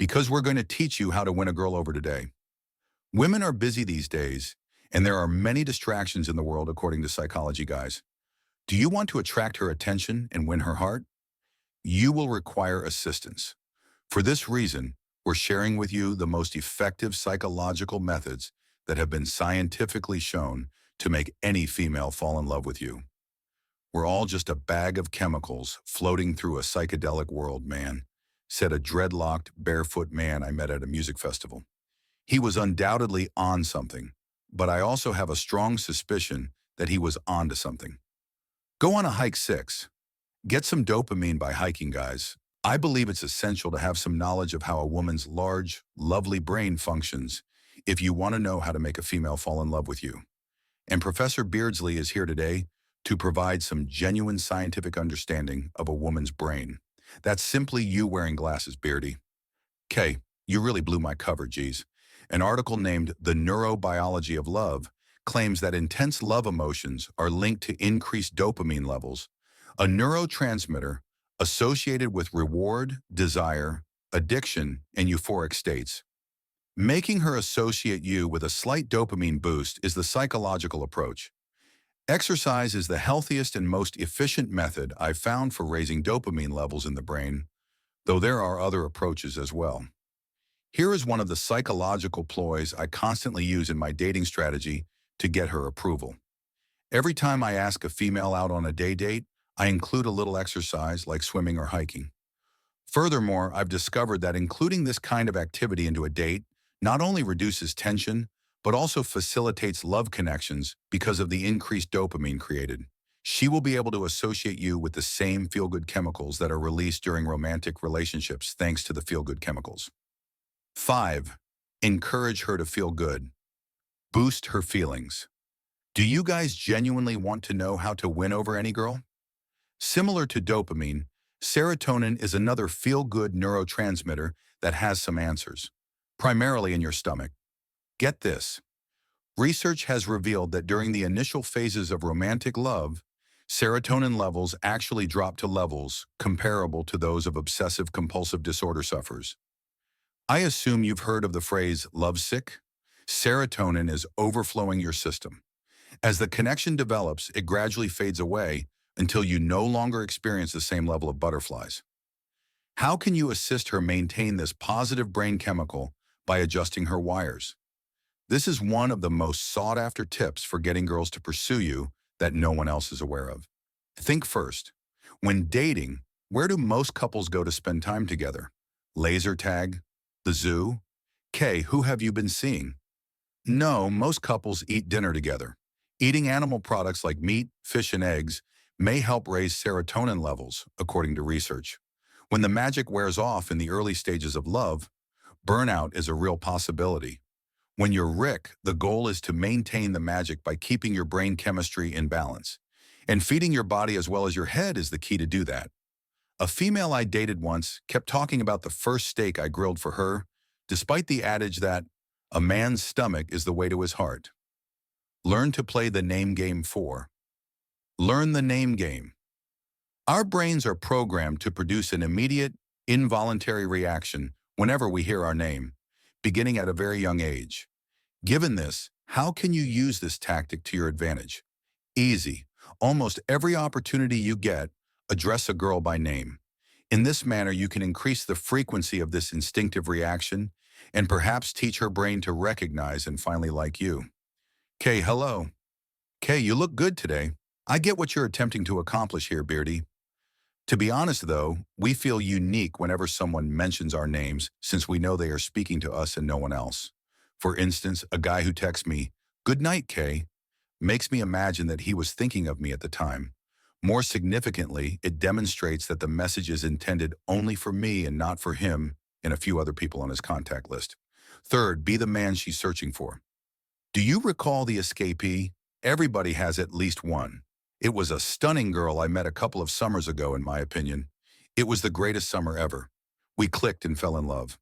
because we're going to teach you how to win a girl over today. Women are busy these days, and there are many distractions in the world according to psychology guys. Do you want to attract her attention and win her heart? You will require assistance. For this reason, we're sharing with you the most effective psychological methods that have been scientifically shown to make any female fall in love with you. We're all just a bag of chemicals floating through a psychedelic world, man, said a dreadlocked, barefoot man I met at a music festival. He was undoubtedly on something, but I also have a strong suspicion that he was onto something. Go on a hike 6. Get some dopamine by hiking, guys. I believe it's essential to have some knowledge of how a woman's large, lovely brain functions if you want to know how to make a female fall in love with you. And Professor Beardsley is here today to provide some genuine scientific understanding of a woman's brain. That's simply you wearing glasses, Beardy. Kay, you really blew my cover, geez. An article named The Neurobiology of Love claims that intense love emotions are linked to increased dopamine levels, a neurotransmitter associated with reward, desire, addiction, and euphoric states. Making her associate you with a slight dopamine boost is the psychological approach. Exercise is the healthiest and most efficient method I've found for raising dopamine levels in the brain, though there are other approaches as well. Here is one of the psychological ploys I constantly use in my dating strategy to get her approval. Every time I ask a female out on a day date, I include a little exercise like swimming or hiking. Furthermore, I've discovered that including this kind of activity into a date not only reduces tension, but also facilitates love connections because of the increased dopamine created. She will be able to associate you with the same feel-good chemicals that are released during romantic relationships thanks to the feel-good chemicals. 5. Encourage her to feel good. Boost her feelings. Do you guys genuinely want to know how to win over any girl? Similar to dopamine, serotonin is another feel-good neurotransmitter that has some answers, primarily in your stomach. Get this. Research has revealed that during the initial phases of romantic love, serotonin levels actually drop to levels comparable to those of obsessive-compulsive disorder sufferers. I assume you've heard of the phrase lovesick. Serotonin is overflowing your system. As the connection develops, it gradually fades away until you no longer experience the same level of butterflies. How can you assist her maintain this positive brain chemical by adjusting her wires? This is one of the most sought-after tips for getting girls to pursue you that no one else is aware of. Think first. When dating, where do most couples go to spend time together? Laser tag? The zoo? Kay, who have you been seeing? No, most couples eat dinner together. Eating animal products like meat, fish, and eggs may help raise serotonin levels, according to research. When the magic wears off in the early stages of love, burnout is a real possibility. When you're Rick, the goal is to maintain the magic by keeping your brain chemistry in balance. And feeding your body as well as your head is the key to do that. A female I dated once kept talking about the first steak I grilled for her, despite the adage that a man's stomach is the way to his heart. Learn to play the name game 4. Learn the name game. Our brains are programmed to produce an immediate, involuntary reaction whenever we hear our name, beginning at a very young age. Given this, how can you use this tactic to your advantage? Easy. Almost every opportunity you get, address a girl by name. In this manner, you can increase the frequency of this instinctive reaction and perhaps teach her brain to recognize and finally like you. Kay, hello. Kay, you look good today. I get what you're attempting to accomplish here, Beardy. To be honest, though, we feel unique whenever someone mentions our names since we know they are speaking to us and no one else. For instance, a guy who texts me, "Good night, Kay," makes me imagine that he was thinking of me at the time. More significantly, it demonstrates that the message is intended only for me and not for him and a few other people on his contact list. Third, be the man she's searching for. Do you recall the escapee? Everybody has at least one. It was a stunning girl I met a couple of summers ago, in my opinion. It was the greatest summer ever. We clicked and fell in love.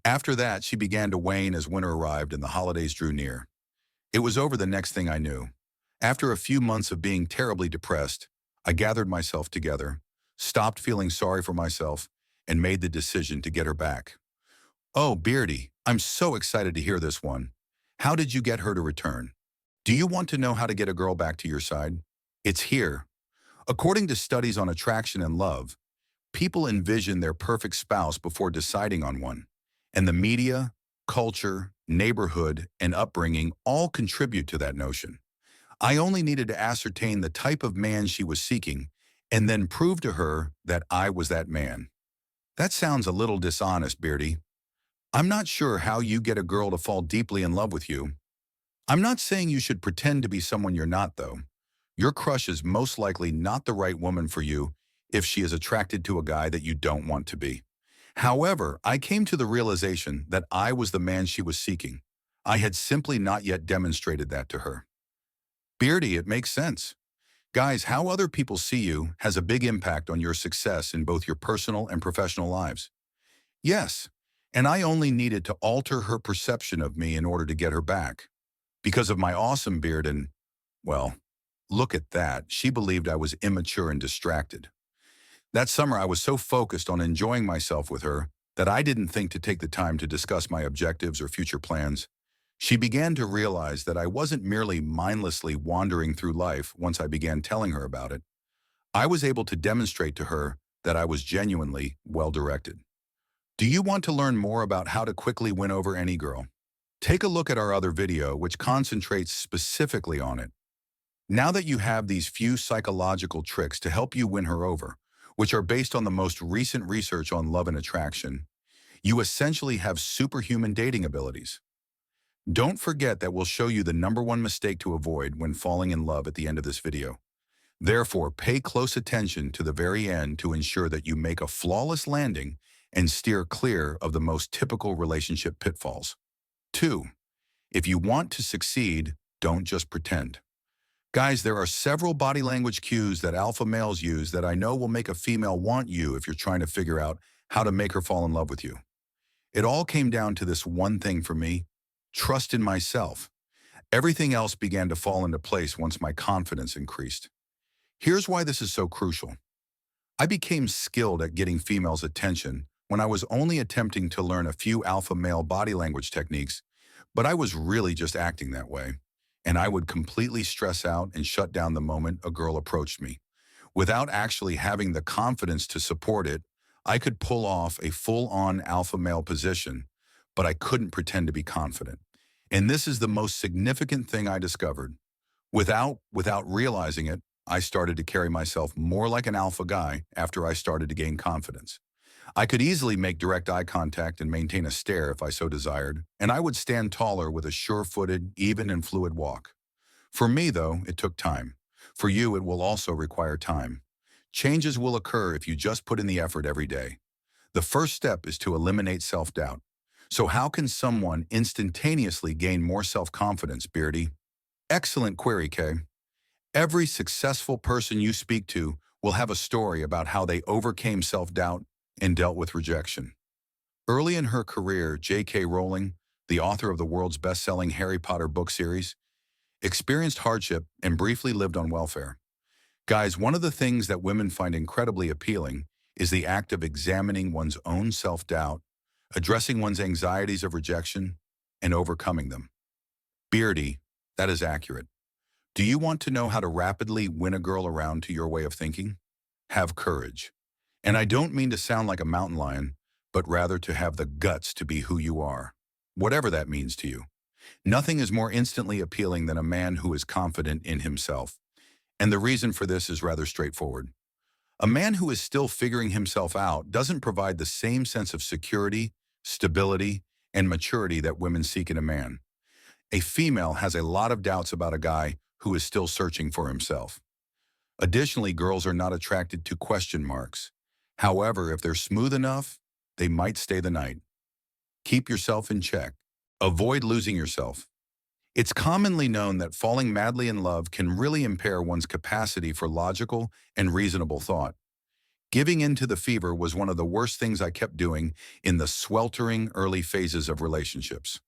After that, she began to wane as winter arrived and the holidays drew near. It was over the next thing I knew. After a few months of being terribly depressed, I gathered myself together, stopped feeling sorry for myself, and made the decision to get her back. Oh, Beardy, I'm so excited to hear this one. How did you get her to return? Do you want to know how to get a girl back to your side? It's here. According to studies on attraction and love, people envision their perfect spouse before deciding on one. And the media, culture, neighborhood, and upbringing all contribute to that notion. I only needed to ascertain the type of man she was seeking and then prove to her that I was that man. That sounds a little dishonest, Beardy. I'm not sure how you get a girl to fall deeply in love with you. I'm not saying you should pretend to be someone you're not, though. Your crush is most likely not the right woman for you if she is attracted to a guy that you don't want to be. However, I came to the realization that I was the man she was seeking. I had simply not yet demonstrated that to her. Beardy, it makes sense. Guys, how other people see you has a big impact on your success in both your personal and professional lives. Yes, and I only needed to alter her perception of me in order to get her back. Because of my awesome beard and, well, look at that, she believed I was immature and distracted. That summer, I was so focused on enjoying myself with her that I didn't think to take the time to discuss my objectives or future plans. She began to realize that I wasn't merely mindlessly wandering through life once I began telling her about it. I was able to demonstrate to her that I was genuinely well-directed. Do you want to learn more about how to quickly win over any girl? Take a look at our other video, which concentrates specifically on it. Now that you have these few psychological tricks to help you win her over, which are based on the most recent research on love and attraction, you essentially have superhuman dating abilities. Don't forget that we'll show you the #1 mistake to avoid when falling in love at the end of this video. Therefore, pay close attention to the very end to ensure that you make a flawless landing and steer clear of the most typical relationship pitfalls. 2. If you want to succeed, don't just pretend. Guys, there are several body language cues that alpha males use that I know will make a female want you if you're trying to figure out how to make her fall in love with you. It all came down to this one thing for me: trust in myself. Everything else began to fall into place once my confidence increased. Here's why this is so crucial. I became skilled at getting females' attention when I was only attempting to learn a few alpha male body language techniques, but I was really just acting that way. And I would completely stress out and shut down the moment a girl approached me. Without actually having the confidence to support it, I could pull off a full-on alpha male position, but I couldn't pretend to be confident. And this is the most significant thing I discovered. Without realizing it, I started to carry myself more like an alpha guy after I started to gain confidence. I could easily make direct eye contact and maintain a stare if I so desired, and I would stand taller with a sure-footed, even and fluid walk. For me, though, it took time. For you, it will also require time. Changes will occur if you just put in the effort every day. The first step is to eliminate self-doubt. So how can someone instantaneously gain more self-confidence, Beardy? Excellent query, Kay. Every successful person you speak to will have a story about how they overcame self-doubt and dealt with rejection. Early in her career, J.K. Rowling, the author of the world's best-selling Harry Potter book series, experienced hardship and briefly lived on welfare. Guys, one of the things that women find incredibly appealing is the act of examining one's own self-doubt, addressing one's anxieties of rejection, and overcoming them. Beardy, that is accurate. Do you want to know how to rapidly win a girl around to your way of thinking? Have courage. And I don't mean to sound like a mountain lion, but rather to have the guts to be who you are, whatever that means to you. Nothing is more instantly appealing than a man who is confident in himself. And the reason for this is rather straightforward. A man who is still figuring himself out doesn't provide the same sense of security, stability, and maturity that women seek in a man. A female has a lot of doubts about a guy who is still searching for himself. Additionally, girls are not attracted to question marks. However, if they're smooth enough, they might stay the night. Keep yourself in check. Avoid losing yourself. It's commonly known that falling madly in love can really impair one's capacity for logical and reasonable thought. Giving in to the fever was one of the worst things I kept doing in the sweltering early phases of relationships.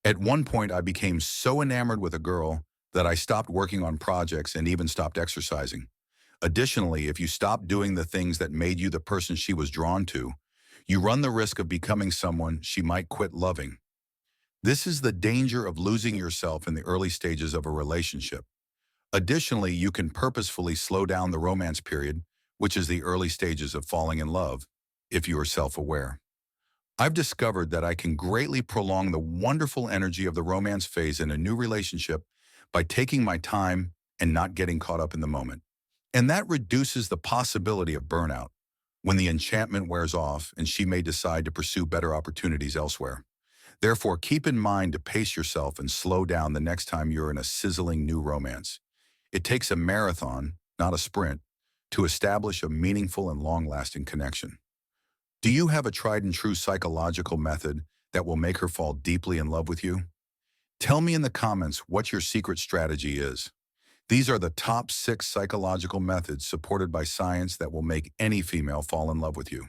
At one point, I became so enamored with a girl that I stopped working on projects and even stopped exercising. Additionally, if you stopped doing the things that made you the person she was drawn to, you run the risk of becoming someone she might quit loving. This is the danger of losing yourself in the early stages of a relationship. Additionally, you can purposefully slow down the romance period, which is the early stages of falling in love, if you are self-aware. I've discovered that I can greatly prolong the wonderful energy of the romance phase in a new relationship by taking my time and not getting caught up in the moment. And that reduces the possibility of burnout when the enchantment wears off and she may decide to pursue better opportunities elsewhere. Therefore, keep in mind to pace yourself and slow down the next time you're in a sizzling new romance. It takes a marathon, not a sprint, to establish a meaningful and long-lasting connection. Do you have a tried and true psychological method that will make her fall deeply in love with you? Tell me in the comments what your secret strategy is. These are the top 6 psychological methods supported by science that will make any female fall in love with you.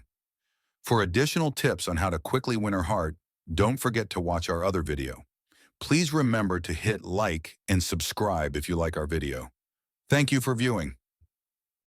For additional tips on how to quickly win her heart, don't forget to watch our other video. Please remember to hit like and subscribe if you like our video. Thank you for viewing.